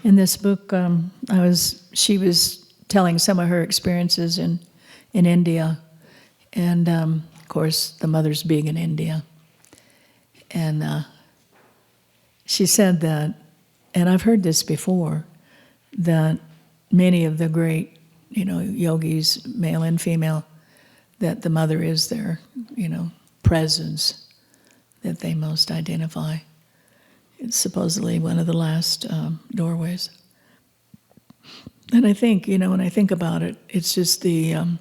In this book, she was telling some of her experiences in India, and of course the mother's big in India. And she said that, and I've heard this before, that many of the great, yogis, male and female, that the mother is their, presence that they most identify. It's supposedly one of the last doorways. And I think, when I think about it, it's just when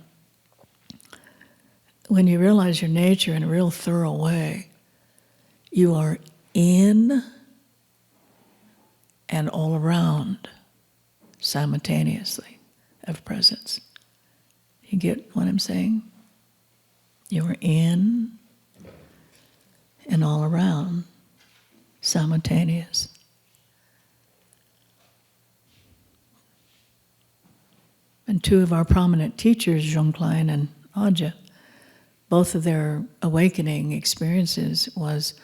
you realize your nature in a real thorough way, you are in and all around simultaneously of presence. You get what I'm saying? You are in and all around simultaneous. And two of our prominent teachers, Zhongklein and Aja, both of their awakening experiences was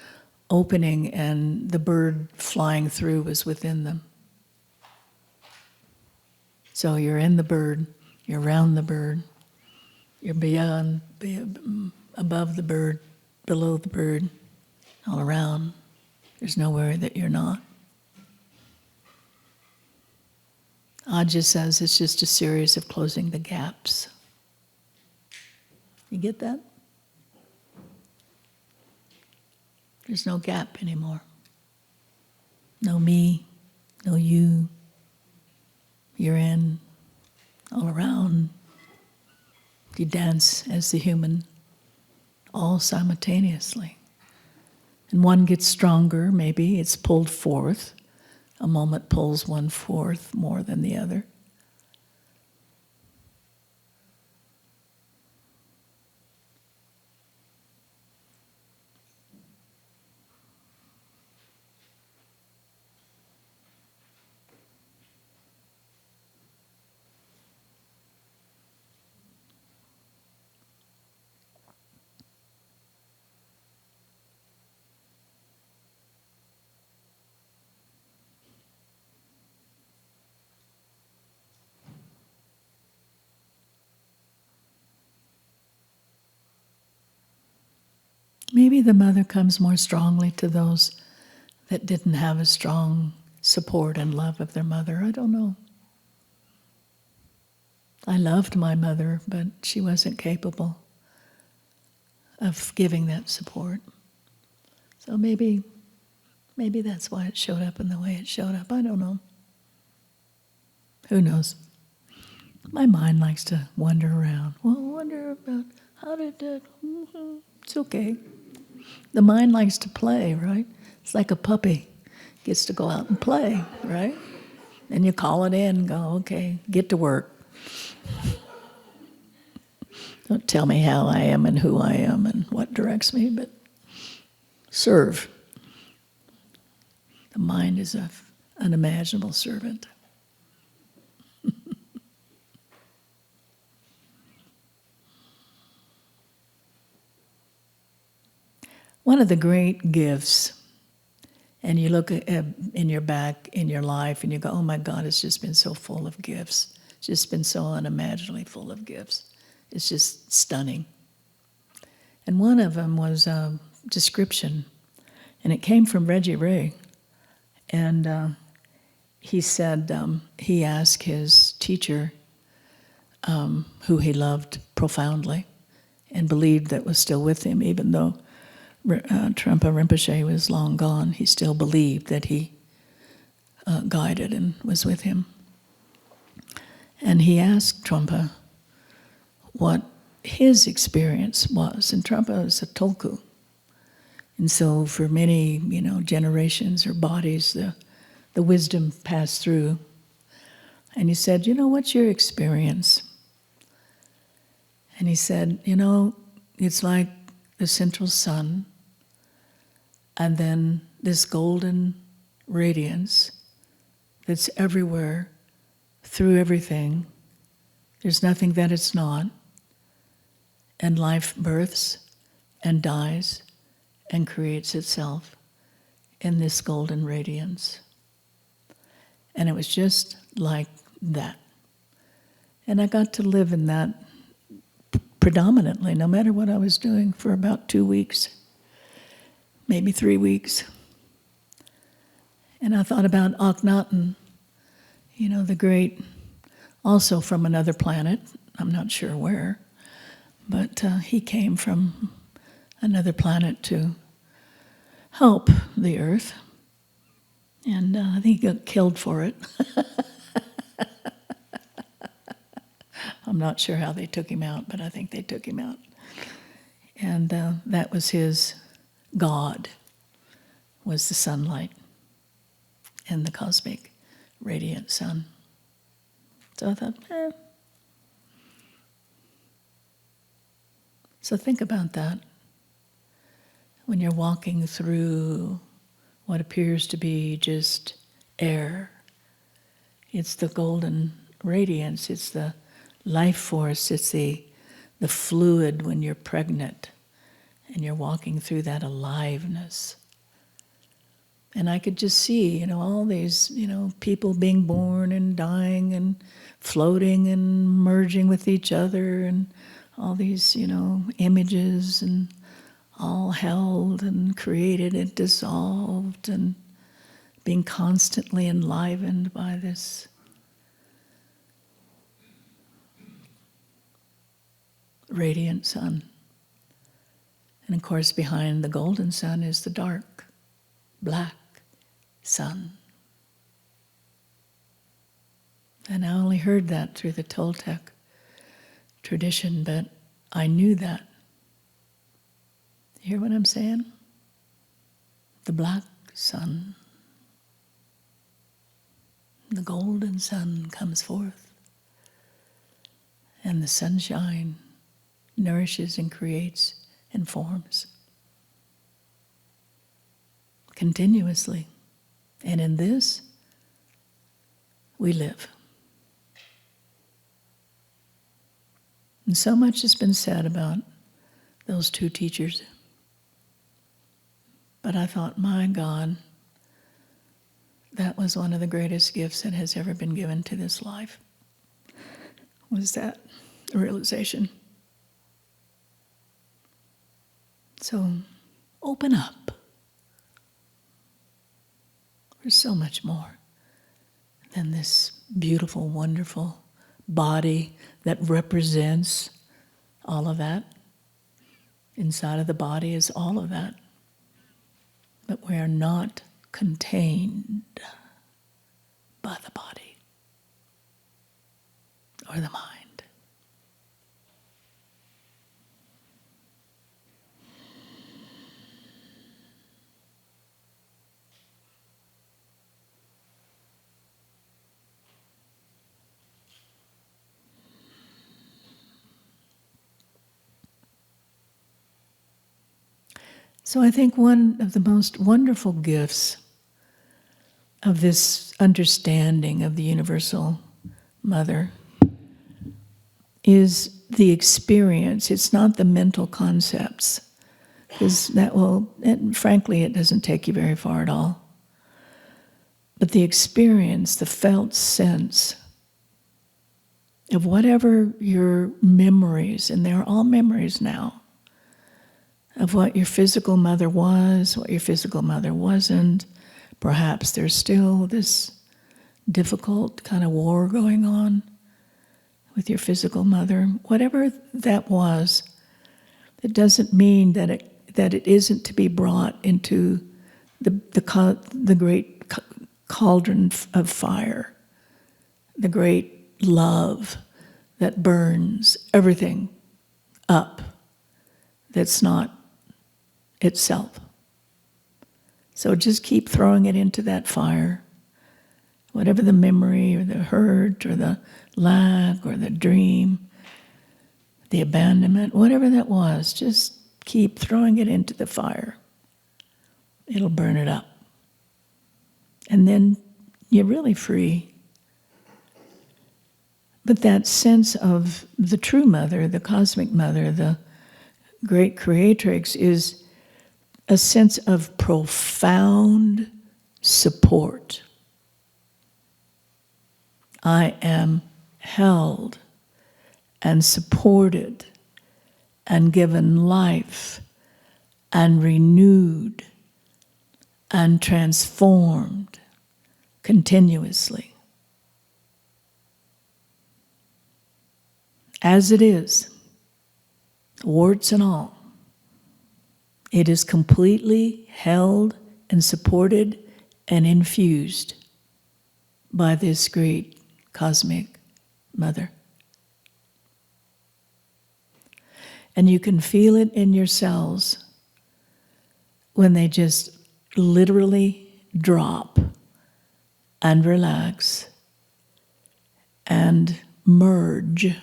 opening and the bird flying through was within them. So you're in the bird, you're around the bird, you're above the bird, below the bird, all around. There's nowhere that you're not. Aja says it's just a series of closing the gaps. You get that? There's no gap anymore. No me, no you. You're in, all around. You dance as the human, all simultaneously. And one gets stronger, maybe it's pulled forth. A moment pulls one forth more than the other. Maybe the mother comes more strongly to those that didn't have a strong support and love of their mother. I don't know. I loved my mother, but she wasn't capable of giving that support. So maybe that's why it showed up in the way it showed up. I don't know. Who knows? My mind likes to wander around. Well, wonder about how did that... It's okay. The mind likes to play, right? It's like a puppy. Gets to go out and play, right? And you call it in and go, okay, get to work. Don't tell me how I am and who I am and what directs me, but serve. The mind is an unimaginable servant. One of the great gifts, and you look at, in your back, in your life, and you go, oh my God, it's just been so full of gifts. It's just been so unimaginably full of gifts. It's just stunning. And one of them was a description, and it came from Reggie Ray. And he said, he asked his teacher, who he loved profoundly and believed that was still with him, even though Trungpa Rinpoche was long gone, he still believed that he guided and was with him. And he asked Trungpa what his experience was. And Trungpa is a tulku. And so for many, generations or bodies, the wisdom passed through. And he said, what's your experience? And he said, it's like the central sun, and then this golden radiance that's everywhere, through everything. There's nothing that it's not. And life births and dies and creates itself in this golden radiance. And it was just like that. And I got to live in that predominantly, no matter what I was doing, for about 2 weeks, maybe 3 weeks. And I thought about Akhenaten, the great, also from another planet, I'm not sure where, but he came from another planet to help the earth. And I think he got killed for it. I'm not sure how they took him out, but I think they took him out. And that was his god, was the sunlight and the cosmic radiant sun. So I thought, So think about that. When you're walking through what appears to be just air, it's the golden radiance, it's the life force, it's the fluid when you're pregnant and you're walking through that aliveness. And I could just see, all these, people being born and dying and floating and merging with each other, and all these, images, and all held and created and dissolved, and being constantly enlivened by this radiant sun. And of course, behind the golden sun is the dark, black sun. And I only heard that through the Toltec tradition, but I knew that. You hear what I'm saying? The black sun, the golden sun comes forth, and the sunshine nourishes and creates and forms continuously. And in this, we live. And so much has been said about those two teachers. But I thought, my God, that was one of the greatest gifts that has ever been given to this life, was that realization. So open up. There's so much more than this beautiful, wonderful body that represents all of that. Inside of the body is all of that. But we are not contained by the body or the mind. So I think one of the most wonderful gifts of this understanding of the Universal Mother is the experience. It's not the mental concepts, because that will, and frankly, it doesn't take you very far at all. But the experience, the felt sense of whatever your memories, and they're all memories now, of what your physical mother was, what your physical mother wasn't. Perhaps there's still this difficult kind of war going on with your physical mother. Whatever that was, it doesn't mean that it isn't to be brought into the great cauldron of fire, the great love that burns everything up that's not itself. So just keep throwing it into that fire. Whatever the memory or the hurt or the lack or the dream, the abandonment, whatever that was, just keep throwing it into the fire. It'll burn it up. And then you're really free. But that sense of the true mother, the cosmic mother, the great creatrix, is a sense of profound support. I am held and supported and given life and renewed and transformed continuously. As it is, warts and all, it is completely held and supported and infused by this great cosmic mother. And you can feel it in your cells when they just literally drop and relax and merge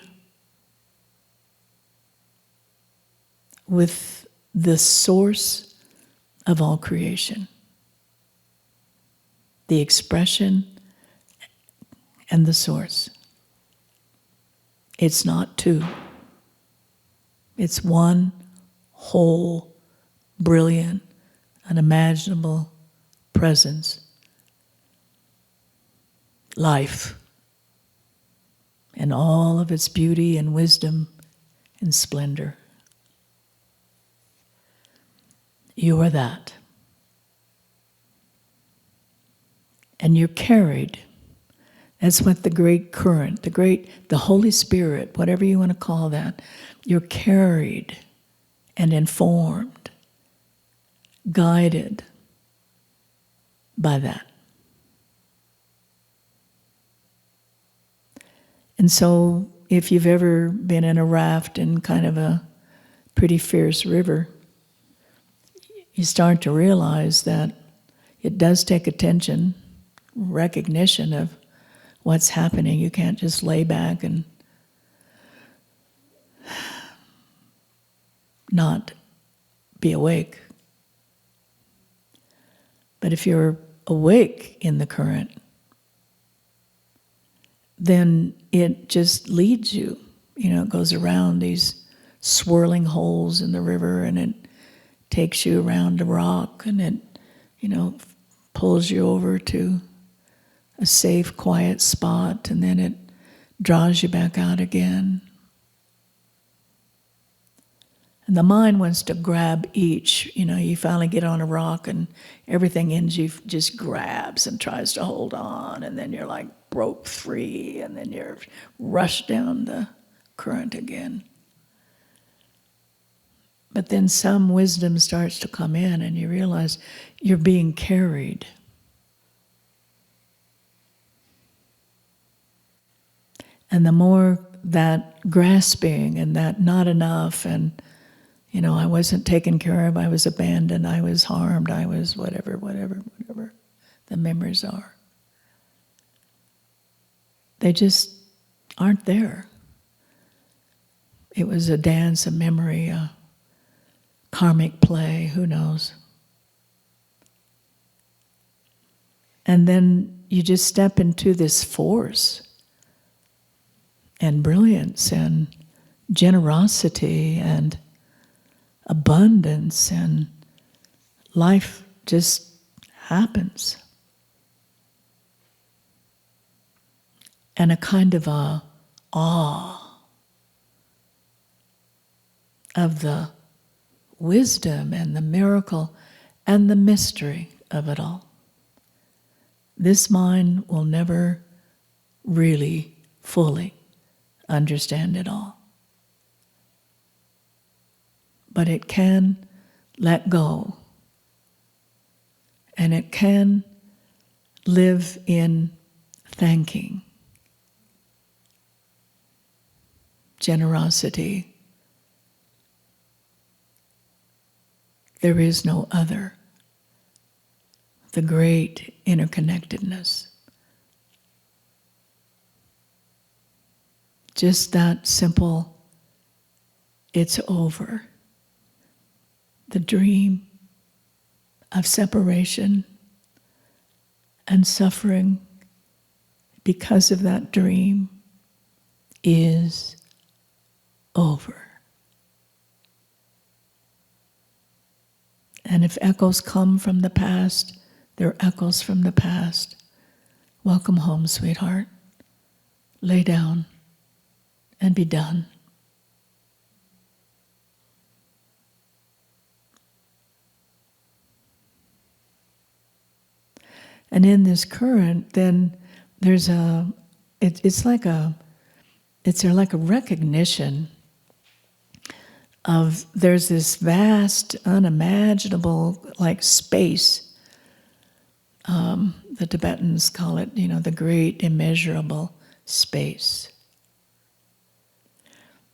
with the source of all creation, the expression and the source. It's not two. It's one whole, brilliant, unimaginable presence. Life in all of its beauty and wisdom and splendor. You are that. And you're carried. That's what the great current, the Holy Spirit, whatever you want to call that, you're carried and informed, guided by that. And so if you've ever been in a raft in kind of a pretty fierce river, you start to realize that it does take attention, recognition of what's happening. You can't just lay back and not be awake. But if you're awake in the current, then it just leads you. It goes around these swirling holes in the river, and it takes you around a rock, and it, pulls you over to a safe, quiet spot, and then it draws you back out again. And the mind wants to grab each. You finally get on a rock, and everything in you just grabs and tries to hold on, and then you're like broke free, and then you're rushed down the current again. But then some wisdom starts to come in, and you realize you're being carried. And the more that grasping and that not enough, and I wasn't taken care of, I was abandoned, I was harmed, I was whatever the memories are. They just aren't there. It was a dance, a memory, a karmic play, who knows? And then you just step into this force and brilliance and generosity and abundance, and life just happens. And a kind of a awe of the wisdom and the miracle and the mystery of it all. This mind will never really fully understand it all. But it can let go, and it can live in thanking, generosity. There is no other. The great interconnectedness. Just that simple, it's over. The dream of separation and suffering because of that dream is over. And if echoes come from the past, they're echoes from the past. Welcome home, sweetheart. lay down and be done. And in this current, then there's it's like a recognition of there's this vast, unimaginable like space. The Tibetans call it, the great immeasurable space.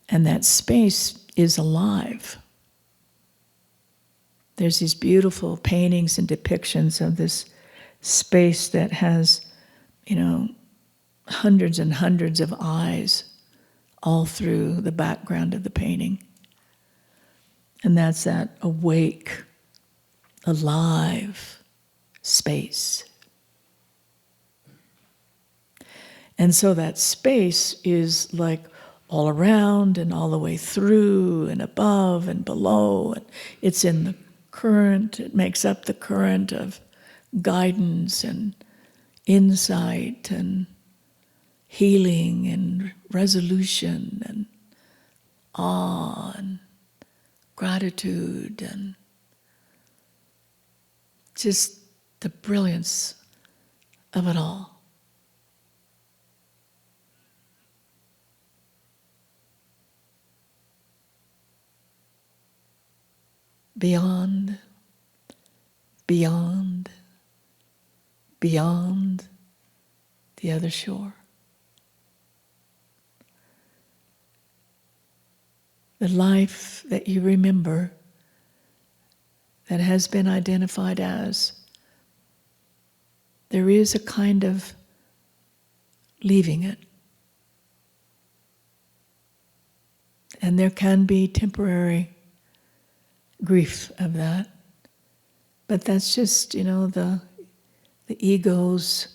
And that space is alive. There's these beautiful paintings and depictions of this space that has, hundreds and hundreds of eyes all through the background of the painting. And that's that awake, alive space. And so that space is like all around and all the way through and above and below. And it's in the current. It makes up the current of guidance and insight and healing and resolution and awe and gratitude and just the brilliance of it all. Beyond, beyond, beyond the other shore. The life that you remember that has been identified as, there is a kind of leaving it. And there can be temporary grief of that. But that's just, the ego's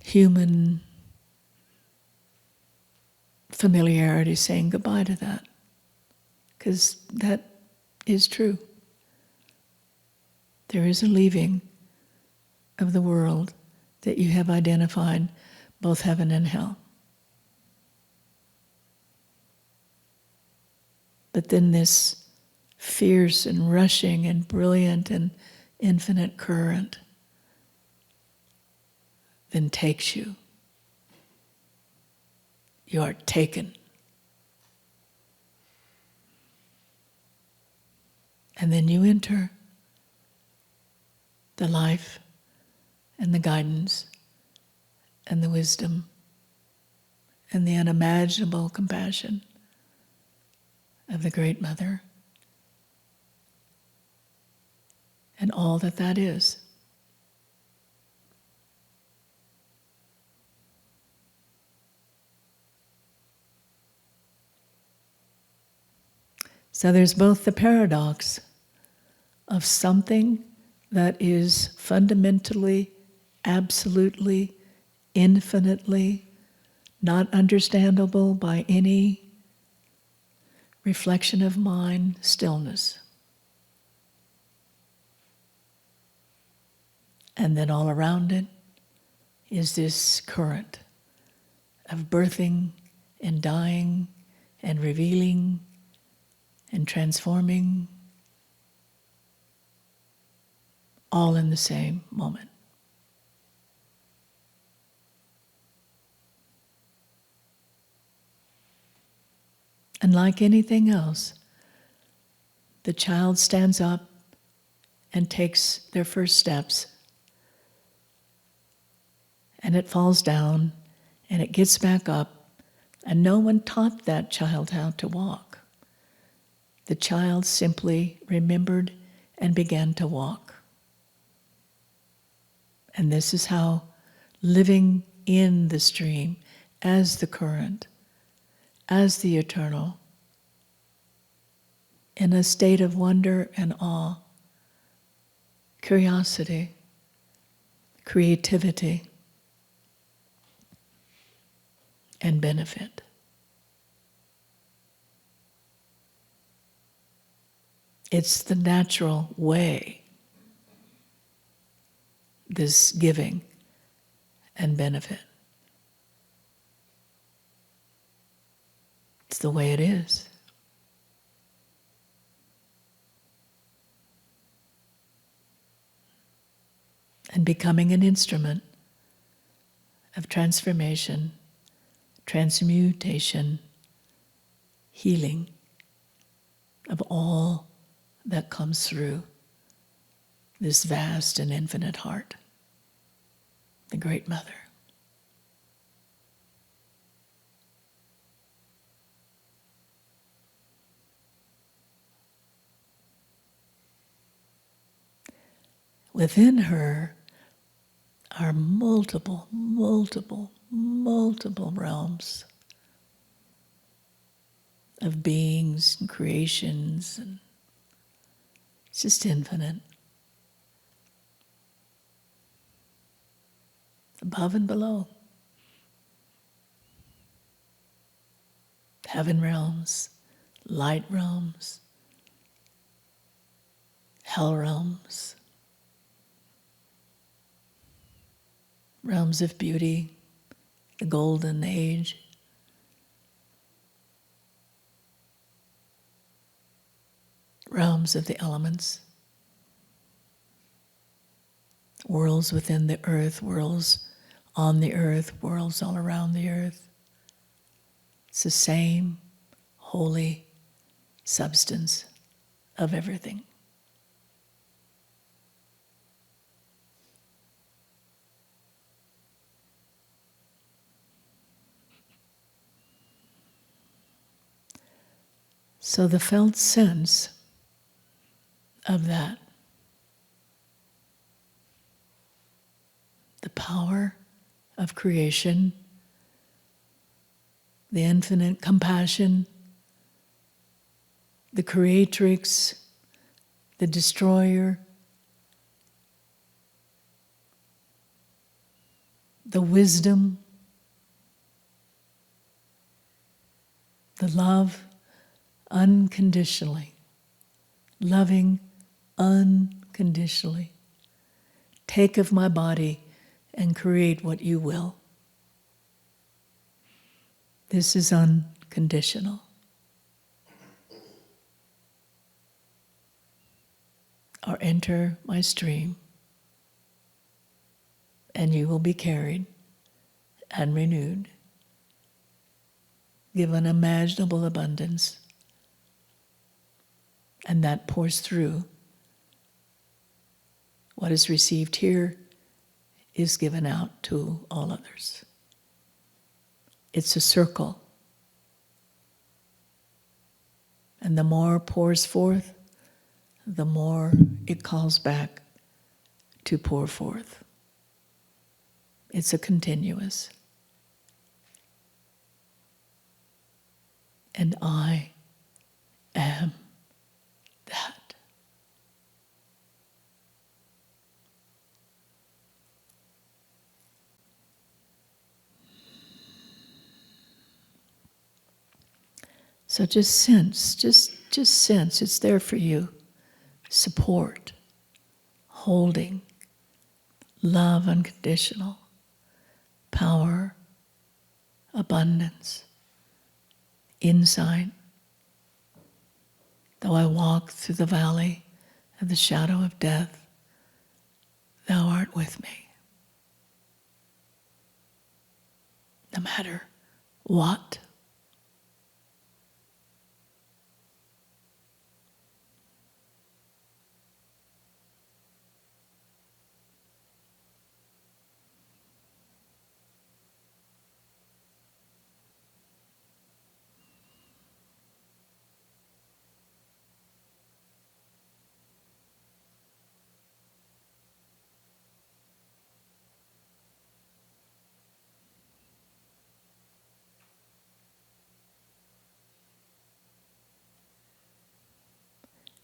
human familiarity saying goodbye to that. Because that is true. There is a leaving of the world that you have identified, both heaven and hell. But then this fierce and rushing and brilliant and infinite current then takes you. You are taken. And then you enter the life and the guidance and the wisdom and the unimaginable compassion of the Great Mother and all that that is. So there's both the paradox of something that is fundamentally, absolutely, infinitely not understandable by any reflection of mind, stillness. And then all around it is this current of birthing and dying and revealing and transforming, all in the same moment. And like anything else, the child stands up and takes their first steps, and it falls down, and it gets back up, and no one taught that child how to walk. The child simply remembered and began to walk. And this is how living in the stream, as the current, as the eternal, in a state of wonder and awe, curiosity, creativity, and benefit. It's the natural way, this giving and benefit. It's the way it is. And becoming an instrument of transformation, transmutation, healing of all that comes through this vast and infinite heart, the Great Mother. Within her are multiple realms of beings and creations, and it's just infinite. Above and below. Heaven realms, light realms, hell realms, realms of beauty, the golden age, realms of the elements, worlds within the earth, worlds on the earth, worlds all around the earth. It's the same holy substance of everything. So the felt sense of that, the power of creation, the infinite compassion, the creatrix, the destroyer, the wisdom, the love unconditionally, loving unconditionally. Take of my body and create what you will. This is unconditional. Or enter my stream, and you will be carried and renewed, given imaginable abundance, and that pours through. What is received here is given out to all others. It's a circle. And the more pours forth, the more it calls back to pour forth. It's a continuous. And I am that. So just sense, just sense it's there for you. Support, holding, love unconditional, power, abundance, insight. Though I walk through the valley of the shadow of death, thou art with me. No matter what.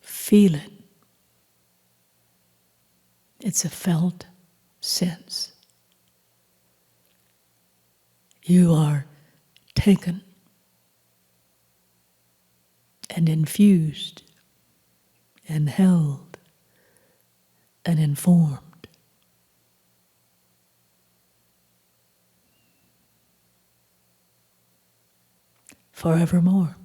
Feel it. It's a felt sense. You are taken and infused and held and informed. forevermore.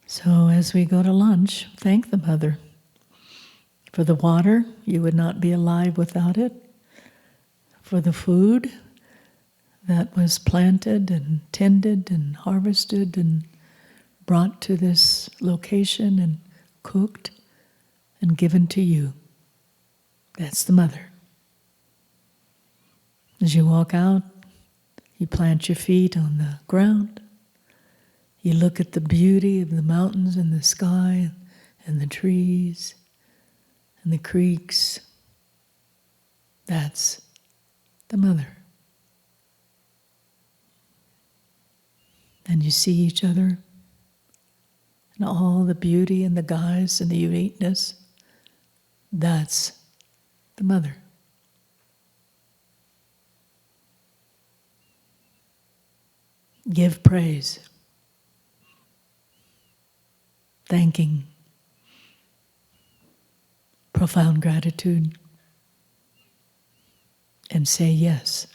So as we go to lunch, thank the Mother for the water. You would not be alive without it. For the food that was planted and tended and harvested and brought to this location and cooked and given to you. That's the Mother. As you walk out, you plant your feet on the ground. You look at the beauty of the mountains and the sky and the trees and the creeks. That's the Mother. And you see each other and all the beauty and the guise and the uniqueness. That's the Mother. Give praise, thanking, profound gratitude, and say yes.